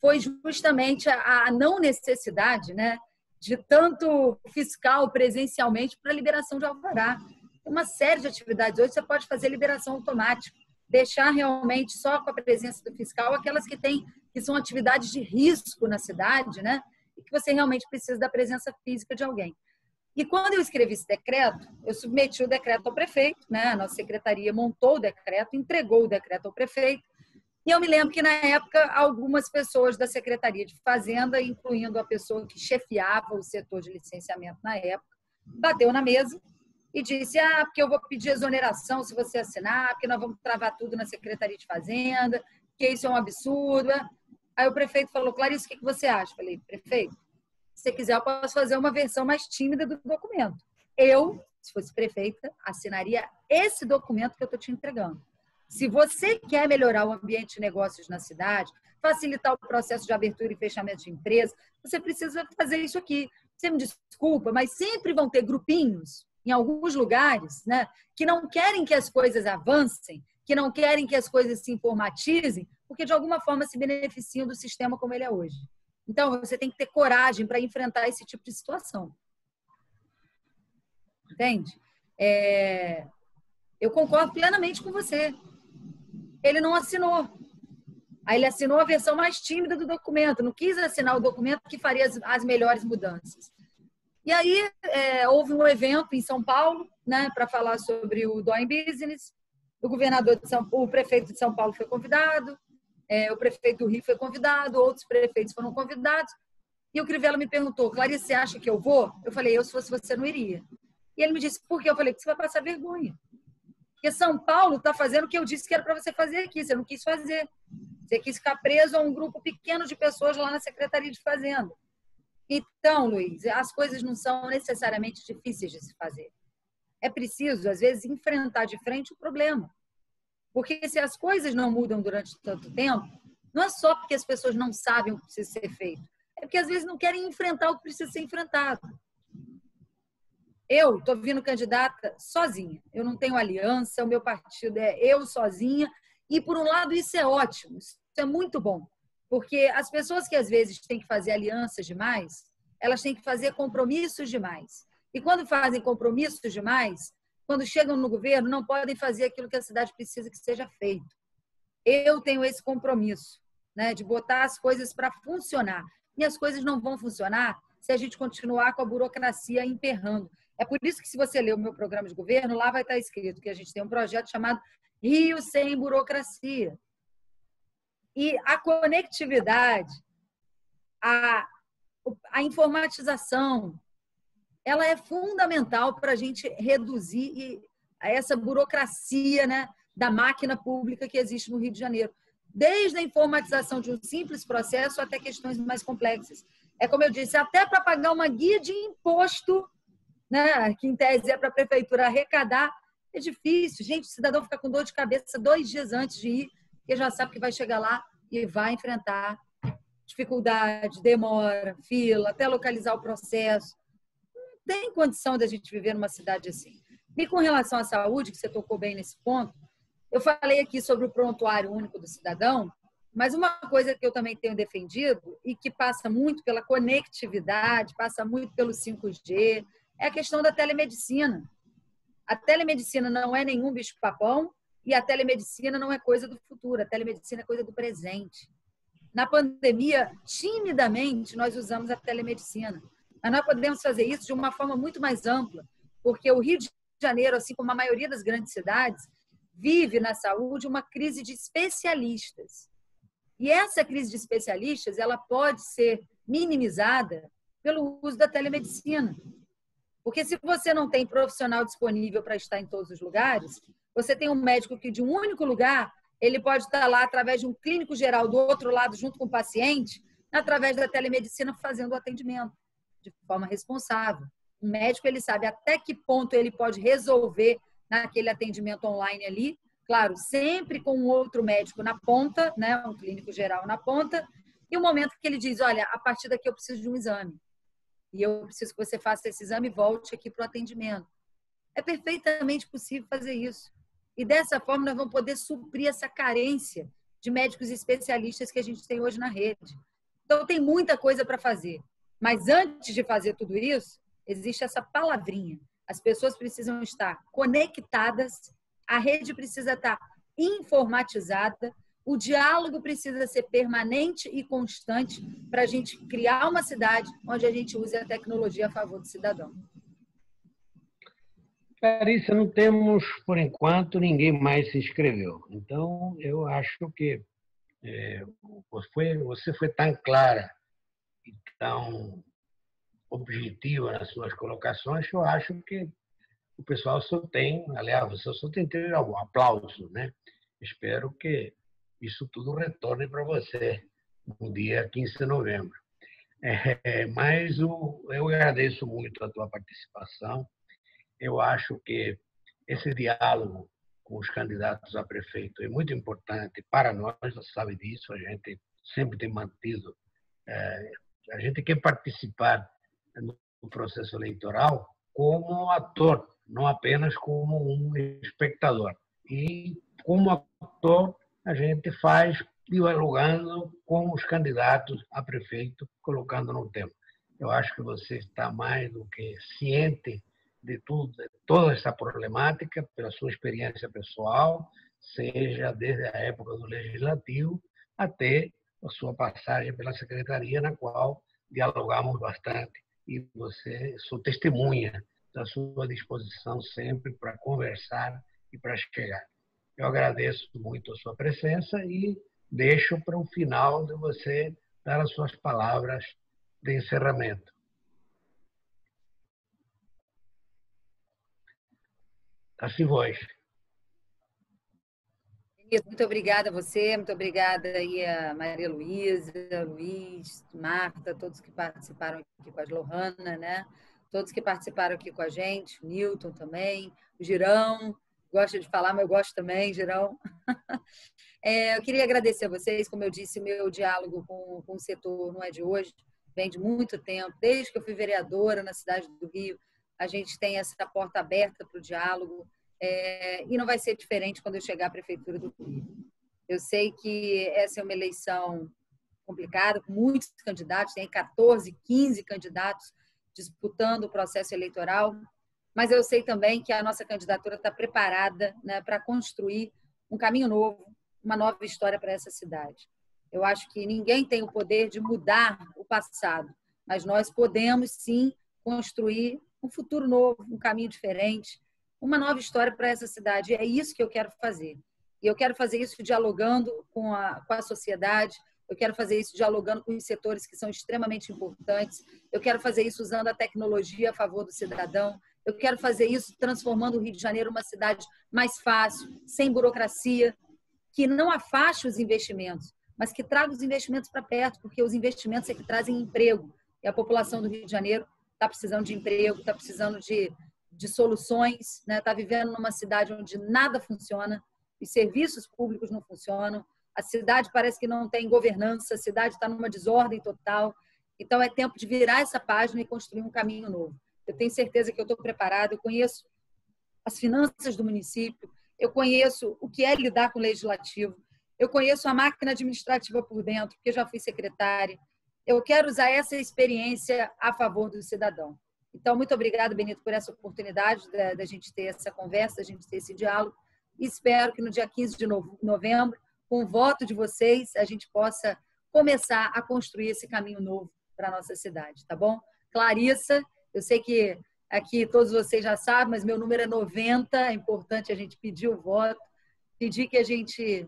foi justamente a não necessidade, né, de tanto fiscal presencialmente para liberação de alvará. Tem uma série de atividades. Hoje você pode fazer liberação automática, deixar realmente só com a presença do fiscal aquelas que são atividades de risco na cidade, né? E que você realmente precisa da presença física de alguém. E quando eu escrevi esse decreto, eu submeti o decreto ao prefeito, né? A nossa secretaria montou o decreto, entregou o decreto ao prefeito. E eu me lembro que, na época, algumas pessoas da Secretaria de Fazenda, incluindo a pessoa que chefiava o setor de licenciamento na época, bateu na mesa e disse, porque eu vou pedir exoneração se você assinar, porque nós vamos travar tudo na Secretaria de Fazenda, que isso é um absurdo. Aí o prefeito falou, Clarice, o que você acha? Eu falei, prefeito, se você quiser, eu posso fazer uma versão mais tímida do documento. Eu, se fosse prefeita, assinaria esse documento que eu estou te entregando. Se você quer melhorar o ambiente de negócios na cidade, facilitar o processo de abertura e fechamento de empresa, você precisa fazer isso aqui. Você me desculpa, mas sempre vão ter grupinhos, em alguns lugares, né, que não querem que as coisas avancem, que não querem que as coisas se informatizem, porque de alguma forma se beneficiam do sistema como ele é hoje. Então, você tem que ter coragem para enfrentar esse tipo de situação. Entende? Eu concordo plenamente com você. Ele não assinou. Aí ele assinou a versão mais tímida do documento, não quis assinar o documento que faria as melhores mudanças. E aí houve um evento em São Paulo, né, para falar sobre o Doing Business. O prefeito de São Paulo foi convidado, o prefeito do Rio foi convidado, outros prefeitos foram convidados. E o Crivella me perguntou, Clarice, você acha que eu vou? Eu falei, eu, se fosse você, não iria. E ele me disse, por quê? Eu falei, porque você vai passar vergonha. Porque São Paulo está fazendo o que eu disse que era para você fazer aqui. Você não quis fazer. Você quis ficar preso a um grupo pequeno de pessoas lá na Secretaria de Fazenda. Então, Luiz, as coisas não são necessariamente difíceis de se fazer. É preciso, às vezes, enfrentar de frente o problema. Porque se as coisas não mudam durante tanto tempo, não é só porque as pessoas não sabem o que precisa ser feito. É porque, às vezes, não querem enfrentar o que precisa ser enfrentado. Eu estou vindo candidata sozinha. Eu não tenho aliança, o meu partido é eu sozinha. E, por um lado, isso é ótimo. Isso é muito bom. Porque as pessoas que, às vezes, têm que fazer alianças demais, elas têm que fazer compromissos demais. E, quando fazem compromissos demais, quando chegam no governo, não podem fazer aquilo que a cidade precisa que seja feito. Eu tenho esse compromisso, né, de botar as coisas para funcionar. E as coisas não vão funcionar se a gente continuar com a burocracia emperrando. É por isso que, se você ler o meu programa de governo, lá vai estar escrito que a gente tem um projeto chamado Rio Sem Burocracia. E a conectividade, a informatização, ela é fundamental para a gente reduzir essa burocracia, né, da máquina pública que existe no Rio de Janeiro. Desde a informatização de um simples processo até questões mais complexas. É como eu disse, até para pagar uma guia de imposto, né, que em tese é para a prefeitura arrecadar, é difícil. Gente, o cidadão fica com dor de cabeça 2 dias antes de ir, porque já sabe que vai chegar lá e vai enfrentar dificuldade, demora, fila, até localizar o processo. Não tem condição da gente viver numa cidade assim. E com relação à saúde, que você tocou bem nesse ponto, eu falei aqui sobre o prontuário único do cidadão, mas uma coisa que eu também tenho defendido e que passa muito pela conectividade, passa muito pelo 5G, é a questão da telemedicina. A telemedicina não é nenhum bicho-papão e a telemedicina não é coisa do futuro, a telemedicina é coisa do presente. Na pandemia, timidamente, nós usamos a telemedicina, mas nós podemos fazer isso de uma forma muito mais ampla, porque o Rio de Janeiro, assim como a maioria das grandes cidades, vive na saúde uma crise de especialistas. E essa crise de especialistas, ela pode ser minimizada pelo uso da telemedicina. Porque se você não tem profissional disponível para estar em todos os lugares, você tem um médico que de um único lugar, ele pode estar lá através de um clínico geral do outro lado, junto com o paciente, através da telemedicina, fazendo o atendimento de forma responsável. O médico, ele sabe até que ponto ele pode resolver naquele atendimento online ali, claro, sempre com um outro médico na ponta, né, um clínico geral na ponta, e o momento que ele diz, olha, a partir daqui eu preciso de um exame, e eu preciso que você faça esse exame e volte aqui para o atendimento. É perfeitamente possível fazer isso. E dessa forma nós vamos poder suprir essa carência de médicos especialistas que a gente tem hoje na rede. Então tem muita coisa para fazer, mas antes de fazer tudo isso, existe essa palavrinha. As pessoas precisam estar conectadas, a rede precisa estar informatizada, o diálogo precisa ser permanente e constante para a gente criar uma cidade onde a gente use a tecnologia a favor do cidadão. Clarissa, não temos, por enquanto, ninguém mais se inscreveu. Então, eu acho que você foi tão clara e tão objetiva nas suas colocações, eu acho que o pessoal só tem, aliás, você só tem que ter um aplauso, né? Espero que isso tudo retorne para você no dia 15 de novembro. Mas eu agradeço muito a tua participação. Eu acho que esse diálogo com os candidatos a prefeito é muito importante para nós, você sabe disso, a gente sempre tem mantido, a gente quer participar no processo eleitoral como ator, não apenas como um espectador. E como ator, a gente faz dialogando com os candidatos a prefeito, colocando no tema. Eu acho que você está mais do que ciente de tudo, de toda essa problemática, pela sua experiência pessoal, seja desde a época do Legislativo até a sua passagem pela Secretaria, na qual dialogamos bastante, e você sou testemunha da sua disposição sempre para conversar e para chegar. Eu agradeço muito a sua presença e deixo para o final de você dar as suas palavras de encerramento. Assim voz. Muito obrigada a você, muito obrigada aí a Maria Luísa, Luiz, Marta, todos que participaram aqui com a Lohana, né? Todos que participaram aqui com a gente, o Newton também, o Girão, gosta de falar, mas eu gosto também, Girão. Eu queria agradecer a vocês, como eu disse, o meu diálogo com o setor não é de hoje, vem de muito tempo, desde que eu fui vereadora na cidade do Rio, a gente tem essa porta aberta para o diálogo, e não vai ser diferente quando eu chegar à Prefeitura do Rio. Eu sei que essa é uma eleição complicada, com muitos candidatos, tem 14, 15 candidatos disputando o processo eleitoral, mas eu sei também que a nossa candidatura está preparada, né, para construir um caminho novo, uma nova história para essa cidade. Eu acho que ninguém tem o poder de mudar o passado, mas nós podemos, sim, construir um futuro novo, um caminho diferente, uma nova história para essa cidade. É isso que eu quero fazer. E eu quero fazer isso dialogando com a sociedade, Eu quero fazer isso dialogando com os setores que são extremamente importantes. Eu quero fazer isso usando a tecnologia a favor do cidadão. Eu quero fazer isso transformando o Rio de Janeiro uma cidade mais fácil, sem burocracia, que não afaste os investimentos, mas que traga os investimentos para perto, porque os investimentos é que trazem emprego. E a população do Rio de Janeiro está precisando de emprego, está precisando de soluções, né? Está vivendo numa cidade onde nada funciona, os serviços públicos não funcionam, a cidade parece que não tem governança, a cidade está numa desordem total. Então, é tempo de virar essa página e construir um caminho novo. Eu tenho certeza que eu estou preparada, eu conheço as finanças do município, eu conheço o que é lidar com o legislativo, eu conheço a máquina administrativa por dentro, porque eu já fui secretária. Eu quero usar essa experiência a favor do cidadão. Então, muito obrigada, Benito, por essa oportunidade da gente ter essa conversa, da gente ter esse diálogo. Espero que no dia 15 de novembro, com o voto de vocês, a gente possa começar a construir esse caminho novo para a nossa cidade, tá bom? Clarissa, eu sei que aqui todos vocês já sabem, mas meu número é 90, é importante a gente pedir o voto, pedir que a gente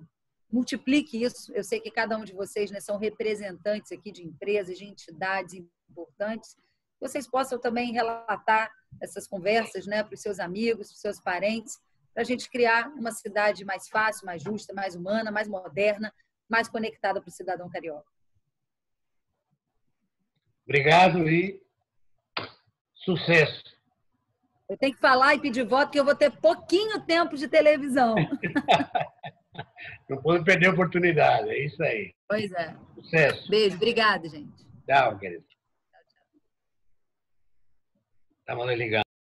multiplique isso. Eu sei que cada um de vocês, né, são representantes aqui de empresas, de entidades importantes. Vocês possam também relatar essas conversas, né, para os seus amigos, para os seus parentes, para a gente criar uma cidade mais fácil, mais justa, mais humana, mais moderna, mais conectada para o cidadão carioca. Obrigado e sucesso. Eu tenho que falar e pedir voto, porque eu vou ter pouquinho tempo de televisão. Não pode perder a oportunidade, é isso aí. Pois é. Sucesso. Beijo, obrigada, gente. Tchau, querido. Estamos ligando.